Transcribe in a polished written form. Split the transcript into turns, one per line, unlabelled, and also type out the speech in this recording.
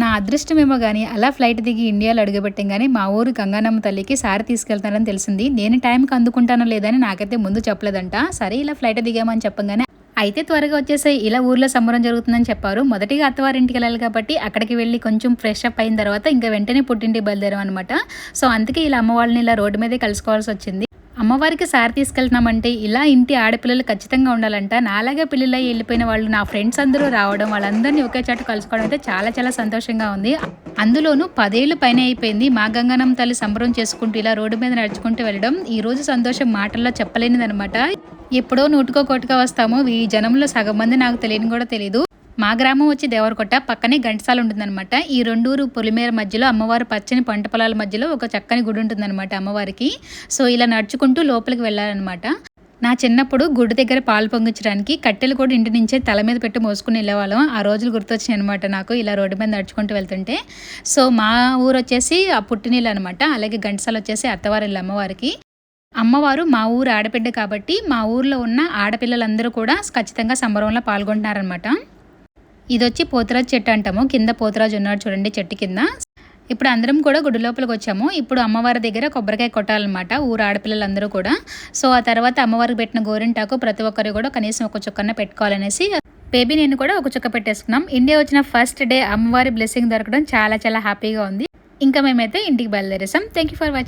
నా అదృష్టమేమో గానీ అలా ఫ్లైట్ దిగి ఇండియాలో అడుగుపెట్టంగానే మా ఊరు గంగానమ్మ తల్లికి సారి తీసుకెళ్తానని తెలిసింది. నేను టైంకి అందుకుంటానో లేదని నాకైతే ముందు చెప్పలేదంట. సరే ఇలా ఫ్లైట్ దిగామని చెప్పంగానే అయితే త్వరగా వచ్చేసాయి, ఇలా ఊర్లో సంబరం జరుగుతుందని చెప్పారు. మొదటిగా అత్తవారింటికి వెళ్ళాలి కాబట్టి అక్కడికి వెళ్ళి కొంచెం ఫ్రెష్ అప్ అయిన తర్వాత ఇంకా వెంటనే పుట్టింటికి బయలుదేరాం అనమాట. సో అందుకే ఇలా అమ్మ వాళ్ళని ఇలా రోడ్డు మీదే కలుసుకోవాల్సి వచ్చింది. అమ్మవారికి సారి తీసుకెళ్తున్నామంటే ఇలా ఇంటి ఆడపిల్లలు ఖచ్చితంగా ఉండాలంట. నాలాగే పిల్లలై వెళ్ళిపోయిన వాళ్ళు నా ఫ్రెండ్స్ అందరూ రావడం, వాళ్ళందరినీ ఒకే చాటు కలుసుకోవడం అయితే చాలా చాలా సంతోషంగా ఉంది. అందులోనూ 10 ఏళ్ళు పైన అయిపోయింది మా గంగానమ్మ తల్లి సంబరం చేసుకుంటూ ఇలా రోడ్డు మీద నడుచుకుంటూ వెళ్ళడం. ఈ రోజు సంతోషం మాటల్లో చెప్పలేనిదనమాట. ఎప్పుడో నూటుకో కోటుగా వస్తాము, ఈ జనంలో సగం మంది నాకు తెలియని కూడా తెలియదు. మా గ్రామం వచ్చి దేవరకొట్ట, పక్కనే ఘంటసాల ఉంటుందన్నమాట. ఈ రెండూరు పొలిమేర మధ్యలో అమ్మవారు పచ్చని పంట పొలాల మధ్యలో ఒక చక్కని గుడి ఉంటుందన్నమాట అమ్మవారికి. సో ఇలా నడుచుకుంటూ లోపలికి వెళ్ళాలన్నమాట. నా చిన్నప్పుడు గుడి దగ్గర పాలు పొంగించడానికి కట్టెలు కూడా ఇంటి నుంచే తల మీద పెట్టి మోసుకుని వెళ్ళేవాళ్ళం. ఆ రోజులు గుర్తొచ్చినాయి అనమాట నాకు ఇలా రోడ్డు మీద నడుచుకుంటూ వెళ్తుంటే. సో మా ఊరు వచ్చేసి ఆ పుట్టినీళ్ళు అనమాట. అలాగే ఘంటసాల వచ్చేసి అత్తవారిల్లు అమ్మవారికి. అమ్మవారు మా ఊరు ఆడబిడ్డ కాబట్టి మా ఊర్లో ఉన్న ఆడపిల్లలందరూ కూడా ఖచ్చితంగా సంబరంలో పాల్గొంటున్నారనమాట. ఇదొచ్చి పోతురాజు చెట్టు అంటాము. కింద పోతురాజు ఉన్నాడు చూడండి చెట్టు కింద. ఇప్పుడు అందరం కూడా గుడి లోపలికి వచ్చాము. ఇప్పుడు అమ్మవారి దగ్గర కొబ్బరికాయ కొట్టాలన్నమాట ఊరు ఆడపిల్లలందరూ కూడా. సో ఆ తర్వాత అమ్మవారికి పెట్టిన గోరింటాకు ప్రతి ఒక్కరు కూడా కనీసం ఒక చుక్కన పెట్టుకోవాలనేసి బేబీ నేను కూడా ఒక చుక్క పెట్టేసుకున్నాం. ఇండియా వచ్చిన ఫస్ట్ డే అమ్మవారి బ్లెస్సింగ్ దొరకడం చాలా చాలా హ్యాపీగా ఉంది. ఇంకా మేమైతే ఇంటికి బయలుదేరేసాం. Thank you for watching.